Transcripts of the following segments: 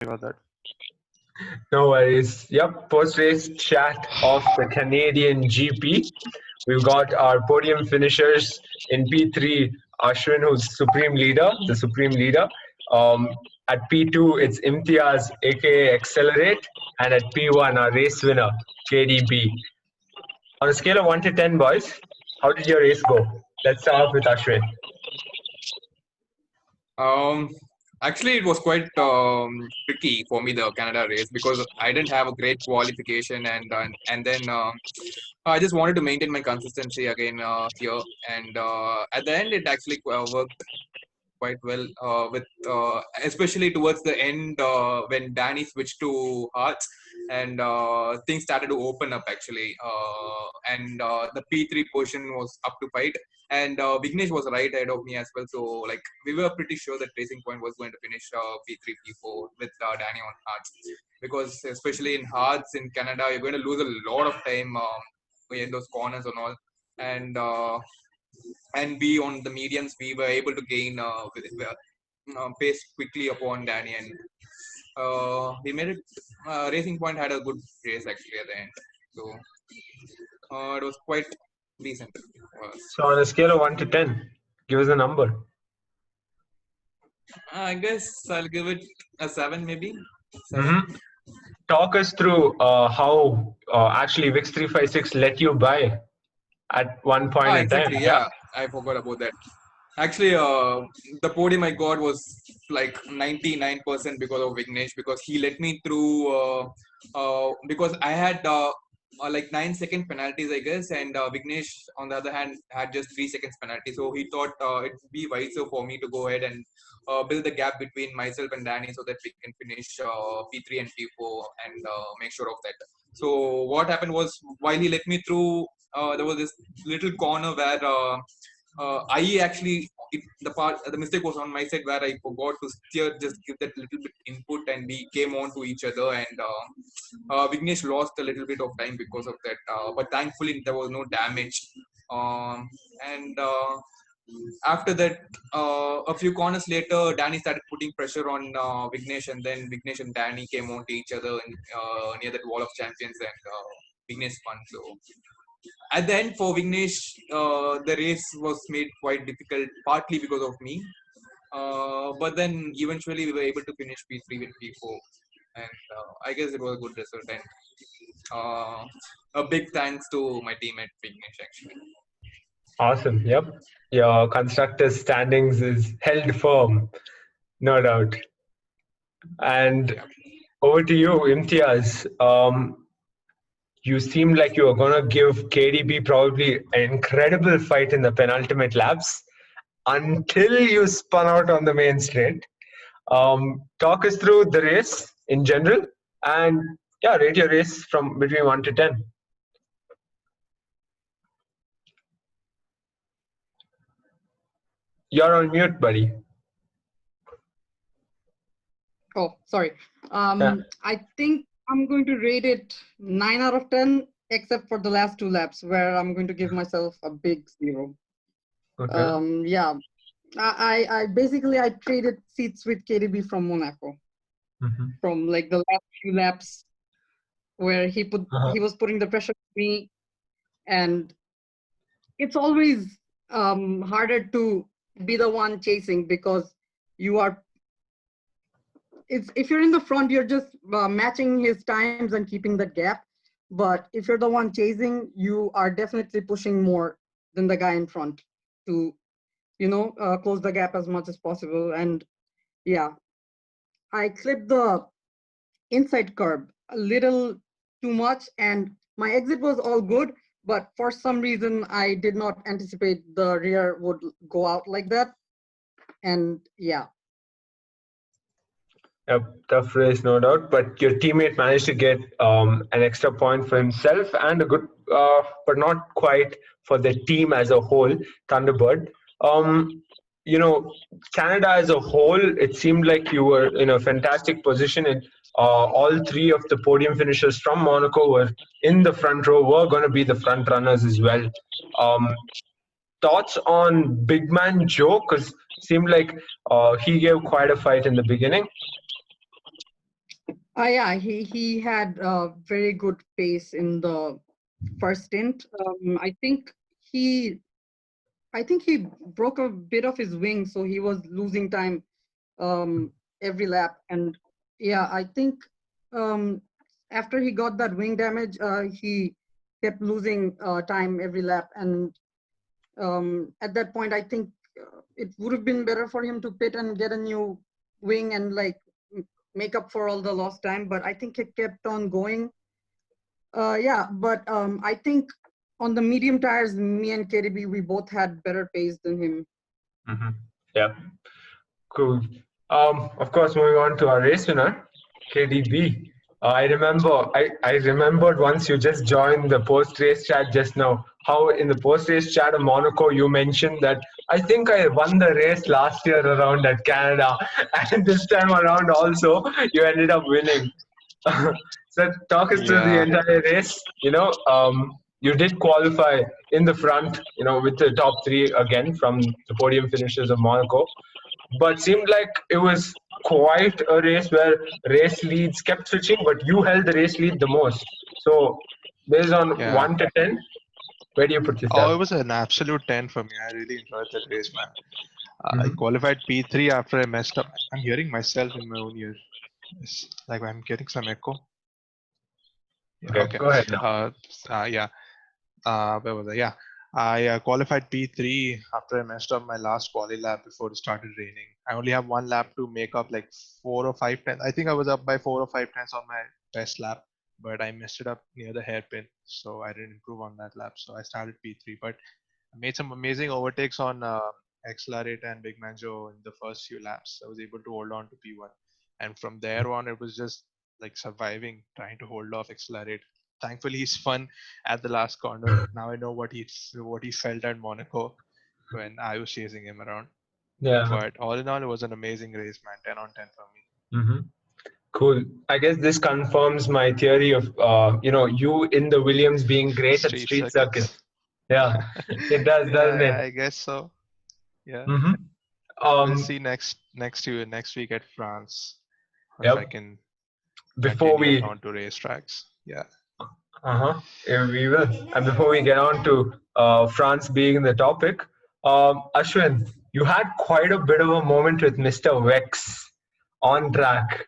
about that. No worries. Yep, post-race chat of the Canadian GP. We've got our podium finishers in P3, Ashwin, who's supreme leader, the supreme leader. At P2, it's Imtiaz, aka Accelerate, and at P1, our race winner, KDB. On a scale of 1 to 10, boys, how did your race go? Let's start off with Ashwin. Um, Actually, it was quite tricky for me, the Canada race, because I didn't have a great qualification, and then I just wanted to maintain my consistency again here, and at the end, it actually worked quite well with especially towards the end when Danny switched to Hearts and things started to open up actually and the P3 position was up to fight and Vignesh was right ahead of me as well, so like we were pretty sure that Racing Point was going to finish P3 P4 with Danny on Hearts, because especially in Hearts in Canada you're going to lose a lot of time in those corners and all, and we on the mediums we were able to gain pace quickly upon Danny, and we made it. Racing Point had a good race actually at the end, so it was quite decent. So on a scale of 1 to 10, give us a number. I guess I'll give it a 7 maybe. 7. Mm-hmm. Talk us through how actually VIX 356 let you buy at one point in Exactly. time. Yeah, I forgot about that. Actually, the podium I got was like 99% because of Vignesh, because he let me through because I had like 9-second penalties, I guess, and Vignesh, on the other hand, had just 3 seconds penalty. So he thought it'd be wiser for me to go ahead and build the gap between myself and Danny so that we can finish P3 and P4 and make sure of that. So what happened was, while he let me through, there was this little corner where I actually the mistake was on my side where I forgot to steer, just give that little bit input, and we came on to each other, and Vignesh lost a little bit of time because of that, but thankfully there was no damage, and after that a few corners later Danny started putting pressure on Vignesh, and then Vignesh and Danny came on to each other near that wall of champions, and Vignesh won. So at the end for Vignesh, the race was made quite difficult, partly because of me. But then eventually we were able to finish P3 with P4, and I guess it was a good result. And a big thanks to my teammate Vignesh actually. Awesome. Yep. Your constructors' standings is held firm, no doubt. And over to you, Imtiaz. You seemed like you were going to give KDB probably an incredible fight in the penultimate laps until you spun out on the main straight. Talk us through the race in general, and yeah, rate your race from between 1 to 10. You're on mute, buddy. Oh, sorry. Yeah. I think I'm going to rate it 9 out of 10, except for the last 2 laps where I'm going to give myself a big 0. Okay. Yeah, I basically I traded seats with KDB from Monaco, from like the last few laps where he was putting the pressure on me, and it's always harder to be the one chasing, because if you're in the front, you're just matching his times and keeping the gap. But if you're the one chasing, you are definitely pushing more than the guy in front to, close the gap as much as possible. And yeah, I clipped the inside curb a little too much, and my exit was all good. But for some reason, I did not anticipate the rear would go out like that. And yeah. A tough race, no doubt. But your teammate managed to get an extra point for himself and a good, but not quite for the team as a whole, Thunderbird. Canada as a whole, it seemed like you were in a fantastic position, and all 3 of the podium finishers from Monaco were in the front row, were going to be the front runners as well. Thoughts on Big Man Joe? Because it seemed like he gave quite a fight in the beginning. Yeah, he had very good pace in the first stint. He I think he broke a bit of his wing, so he was losing time every lap. And yeah, I think um, after he got that wing damage, he kept losing time every lap. And at that point, I think it would have been better for him to pit and get a new wing and like make up for all the lost time. But I think he kept on going. Yeah, but I think on the medium tires, me and KDB, we both had better pace than him. Mm-hmm. Yeah, cool. Of course, moving on to our race winner, KDB. I remembered once you just joined the post race chat just now. How in the post race chat of Monaco you mentioned that I think I won the race last year around at Canada, and this time around also you ended up winning. So talk us through the Yeah. entire race. You did qualify in the front, with the top three again from the podium finishes of Monaco, but seemed like it was quite a race where race leads kept switching, but you held the race lead the most. So based on Yeah. 1 to 10, where do you put Oh, yourself? it was an absolute 10 for me. I really enjoyed that race, man. I Hmm. qualified P3 after I messed up. I'm hearing myself in my own ear. It's like I'm getting some echo. Yeah, Okay, okay. go ahead now. Yeah. Where was I? Yeah. I qualified P3 after I messed up my last quali lap before it started raining. I only have one lap to make up like 4 or 5 tenths. I think I was up by 4 or 5 tenths on my best lap, but I messed it up near the hairpin, so I didn't improve on that lap. So I started P3, but I made some amazing overtakes on Accelerate and Big Manjo in the first few laps. I was able to hold on to P1, and from there on, it was just like surviving, trying to hold off Accelerate. Thankfully, he's fun at the last corner. Now I know what he felt at Monaco when I was chasing him around. Yeah. But all in all, it was an amazing race, man. 10 on 10 for me. Hmm. Cool. I guess this confirms my theory of you in the Williams being great at Street street circuits. circuits. Yeah, it does, doesn't Yeah, it? I guess so. Yeah. Hmm. We'll Um. see next week at France if I Yep. can Before continue it we onto racetracks. Yeah. Uh-huh. Yeah, we will. And before we get on to France being the topic, Ashwin, you had quite a bit of a moment with Mr. Vex on track,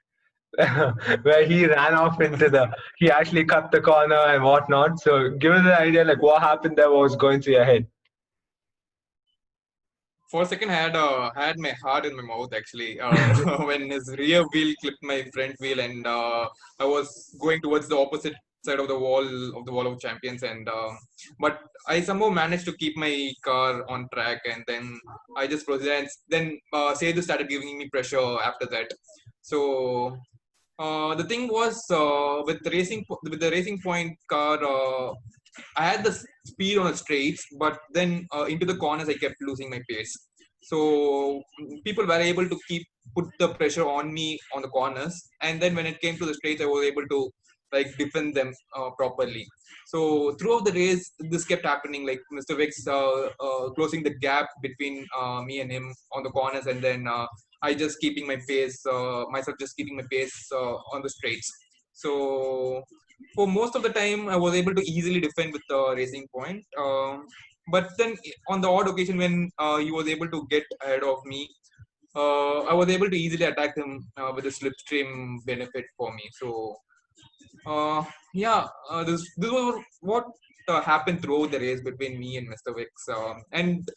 where he ran off he actually cut the corner and whatnot. So give us an idea, like what happened there, what was going through your head. For a second, I had my heart in my mouth actually when his rear wheel clipped my front wheel, and I was going towards the opposite side of the wall of champions, and but I somehow managed to keep my car on track, and then I just proceeded, and then Sedu started giving me pressure after that. So the thing was with the Racing Point car. I had the speed on the straights, but then into the corners I kept losing my pace. So people were able to keep put the pressure on me on the corners, and then when it came to the straights, I was able to like defend them properly. So throughout the race, this kept happening. Like Mr. Vix closing the gap between me and him on the corners, and then I just keeping my pace, myself just keeping my pace on the straights. So for most of the time, I was able to easily defend with the Racing Point. But then on the odd occasion when he was able to get ahead of me, I was able to easily attack him with the slipstream benefit for me. So yeah, this was what happened throughout the race between me and Mr. Vix. And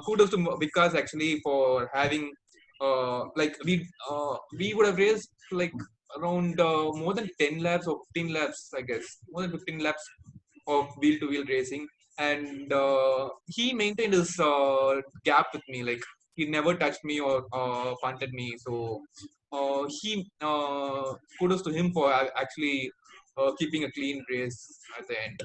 kudos to Vikas actually for having like we would have raced like around more than 10 laps or 15 laps, I guess, more than 15 laps of wheel to wheel racing, and he maintained his gap with me. Like he never touched me or punted me. So he kudos to him for actually keeping a clean race at the end.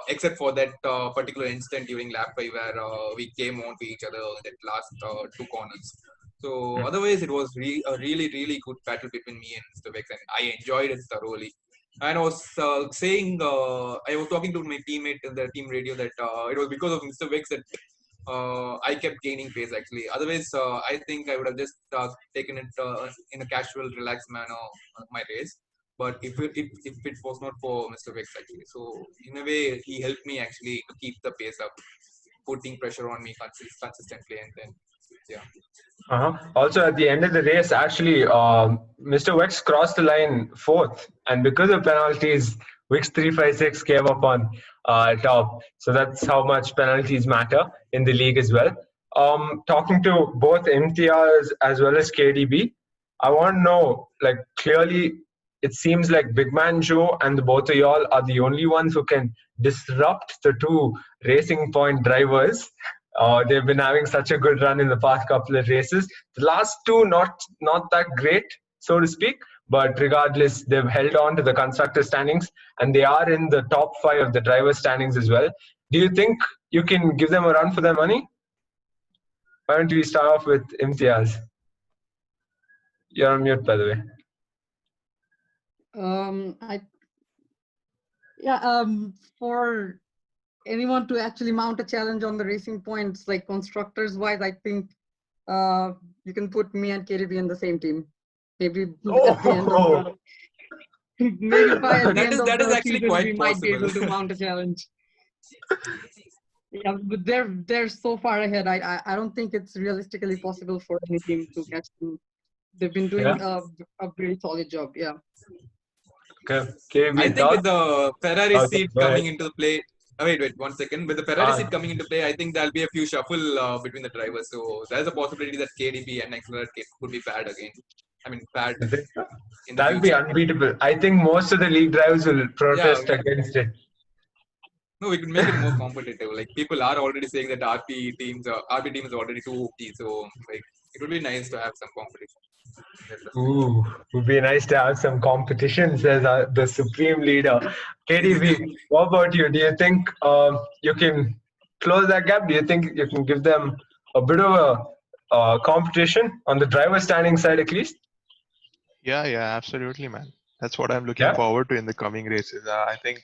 Except for that particular instant during lap 5 where we came on to each other in that last two corners. So otherwise, it was a really, really good battle between me and Mr. Vex, and I enjoyed it thoroughly. And I was saying, I was talking to my teammate in the team radio that it was because of Mr. Vex that I kept gaining pace actually. Otherwise, I think I would have just taken it in a casual, relaxed manner my race. But if it was not for Mr. Vex actually, so in a way he helped me actually to keep the pace up, putting pressure on me consistently, and then yeah. Also, at the end of the race, actually, Mr. Wex crossed the line fourth, and because of penalties, Wix 356 came up on top. So that's how much penalties matter in the league as well. Talking to both Imtiaz as well as KDB, I want to know, like, clearly, it seems like Big Man Joe and the both of y'all are the only ones who can disrupt the two Racing Point drivers. They've been having such a good run in the past couple of races. The last two, not that great, so to speak. But regardless, they've held on to the constructor standings, and they are in the top 5 of the driver standings as well. Do you think you can give them a run for their money? Why don't we start off with Imtiaz? You're on mute, by the way. For anyone to actually mount a challenge on the Racing Points, like constructors wise, I think you can put me and KDB in the same team. Maybe at the end of the, maybe by at the end of that the is actually season, quite we might be possible. able to mount a challenge. Yeah, but they're so far ahead. I don't think it's realistically possible for any team to catch them. They've been doing a very solid job. Yeah. Okay. KDB, I think with the Ferrari Okay, seat go coming ahead. into play. Wait, 1 second. With the Ferrari seat coming into play, I think there'll be a few shuffle between the drivers. So there's a possibility that KDB and Accelerate could be bad again. I mean, bad in the That'd be future. unbeatable. I think most of the league drivers will protest against it. No, we could make it more competitive. Like people are already saying that RP team is already too OP. So like it would be nice to have some competition. Ooh, would be nice to have some competition, says the supreme leader. KDB, what about you? Do you think you can close that gap? Do you think you can give them a bit of a competition on the driver standing side at least? Yeah, absolutely, man. That's what I'm looking forward to in the coming races. I think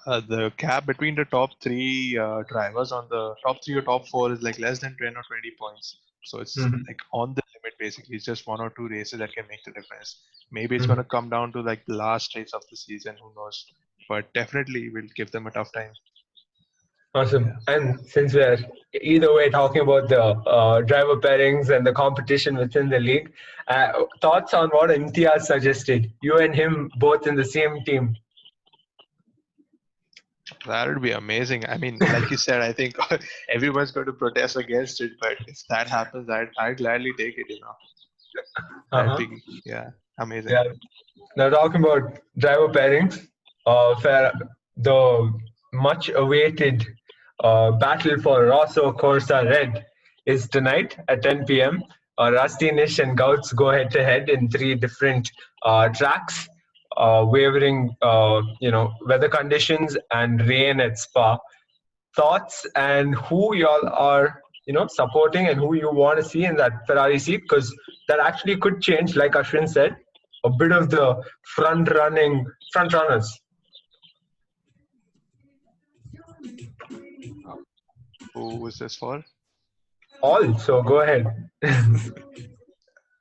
the gap between the top 3 drivers on the top 3 or top 4 is like less than 10 or 20 points. So it's like on the limit basically. It's just 1 or 2 races that can make the difference. Maybe it's going to come down to like the last race of the season. Who knows? But definitely we'll give them a tough time. Awesome. And since we're either way talking about the driver pairings and the competition within the league, thoughts on what Imtiaz suggested? You and him both in the same team. That would be amazing. I mean, like you said, I think everyone's going to protest against it, but if that happens, I'd gladly take it, That'd be, amazing. Yeah. Now talking about driver pairings, the much awaited battle for Rosso Corsa Red is tonight at 10 p.m. Rusty, Nish and Gouts go head to head in 3 different tracks, wavering weather conditions and rain at Spa. Thoughts and who y'all are supporting and who you want to see in that Ferrari seat, because that actually could change, like Ashwin said, a bit of the front runners. Who was this for? All, so go ahead.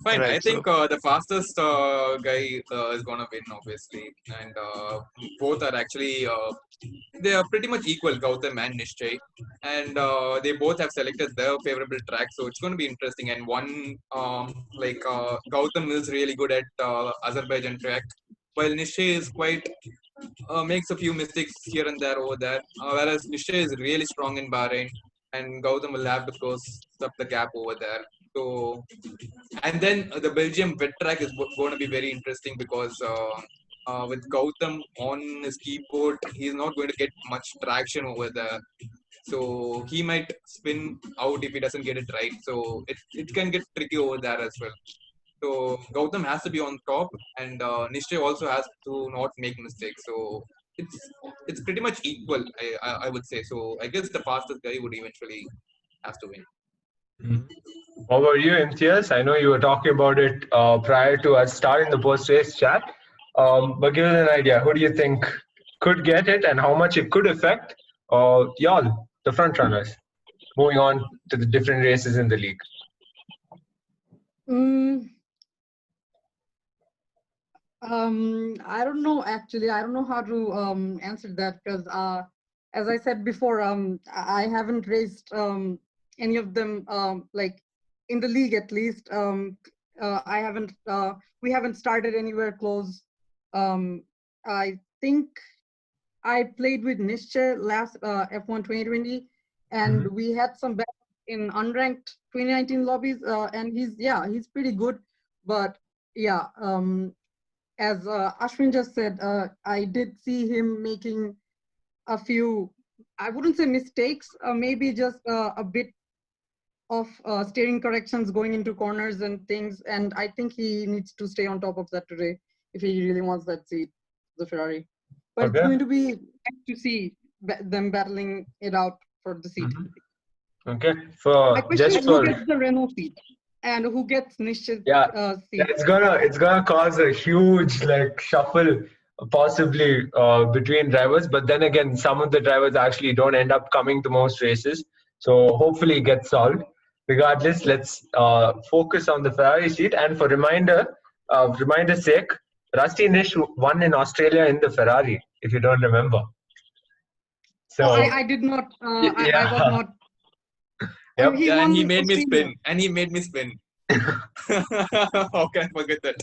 Fine, Right, I think the fastest guy is gonna win, obviously, and both are actually they are pretty much equal, Gautam and Nishchay, and they both have selected their favorable track, so it's going to be interesting. And one Gautam is really good at Azerbaijan track, while Nishchay is quite makes a few mistakes here and there over there, whereas Nishchay is really strong in Bahrain, and Gautam will have to close up the gap over there. So, and then the Belgium wet track is going to be very interesting because with Gautam on his keyboard, he's not going to get much traction over there. So he might spin out if he doesn't get it right. So it can get tricky over there as well. So Gautam has to be on top, and Nishtay also has to not make mistakes. So it's pretty much equal, I would say. So I guess the fastest guy would eventually have to win. How about you, Imtiaz? I know you were talking about it prior to us starting the post-race chat, but give us an idea. Who do you think could get it and how much it could affect y'all, the front runners? moving on to the different races in the league? I don't know actually. I don't know how to answer that because as I said before, I haven't raced any of them like in the league at least. I haven't. We haven't started anywhere close. I think I played with Nische last F1 2020, and we had some battles in unranked 2019 lobbies. And he's pretty good, but yeah. As Ashwin just said, I did see him making a few, I wouldn't say mistakes, maybe just a bit of steering corrections going into corners and things. And I think he needs to stay on top of that today if he really wants that seat, the Ferrari. But it's going to be nice to see them battling it out for the seat. Okay. My question is who gets the Renault seat? And who gets Nish's seat? It's gonna cause a huge shuffle possibly between drivers, but then again, some of the drivers actually don't end up coming to most races, so hopefully it gets solved. Regardless, let's focus on the Ferrari seat. And for reminder's sake, Rusty Nish won in Australia in the Ferrari, if you don't remember. So I did not. I was not. Yep. And he made me spin. How can I forget that?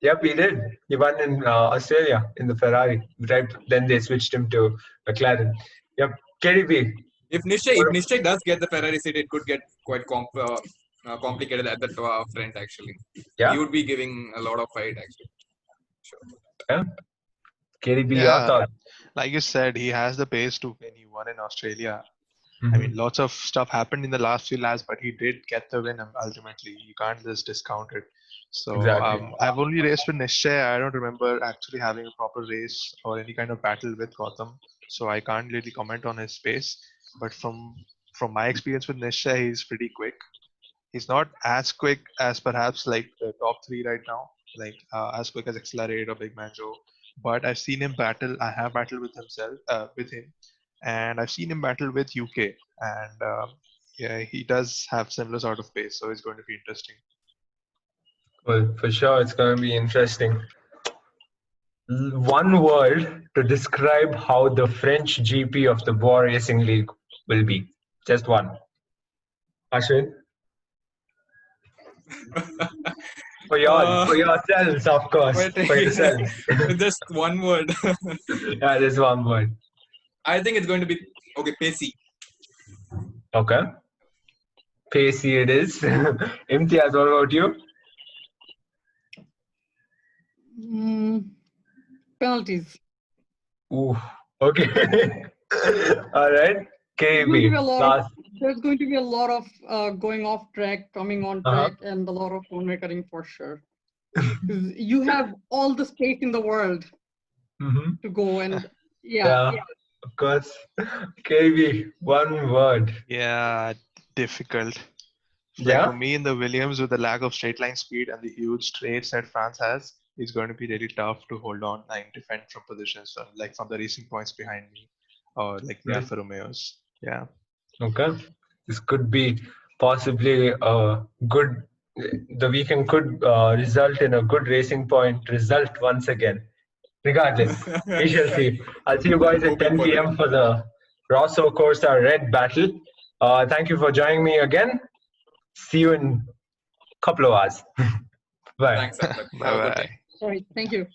Yep, he did. He won in Australia in the Ferrari. Right, then they switched him to McLaren. Yep, KDB. If Nische does get the Ferrari seat, it could get quite complicated at the front. Actually, he would be giving a lot of fight. Actually, sure. Yeah. KDB, your thoughts? Like you said, he has the pace to win. He won in Australia. I mean, lots of stuff happened in the last few laps, but he did get the win ultimately. You can't just discount it. So exactly. I've only raced with Nische. I don't remember actually having a proper race or any kind of battle with Gautam. So I can't really comment on his pace. But from my experience with Nische, he's pretty quick. He's not as quick as perhaps like the top three right now, like as quick as Accelerate or Big Man Joe. But I've seen him battle. I have battled with him. And I've seen him battle with UK, and he does have similar sort of pace, so it's going to be interesting. Well, for sure, it's going to be interesting. One word to describe how the French GP of the Bwoah Racing League will be. Just one. Ashwin? For yourselves, of course. For yourselves. Just one word. Yeah, just one word. I think it's going to be pacey. Okay. Pacey it is. Imtiaz, what about you? Penalties. Ooh. Okay. All right. KB. There's going to be a lot of going off track, coming on track, and a lot of corner cutting for sure. You have all the space in the world to go, and yeah. Of course. KB, one word. Yeah, difficult. Like for me in the Williams, with the lack of straight line speed and the huge straights that France has, it's going to be really tough to hold on and defend from positions like from the racing points behind me or like the Alfa Romeos. Yeah. Okay. This could be possibly a good. The weekend could result in a good racing point result once again. Regardless, we shall see. I'll see you guys at 10 p.m. for the Rosso Corsa Red Battle. Thank you for joining me again. See you in a couple of hours. Bye. Thanks, Bye. All right. Thank you.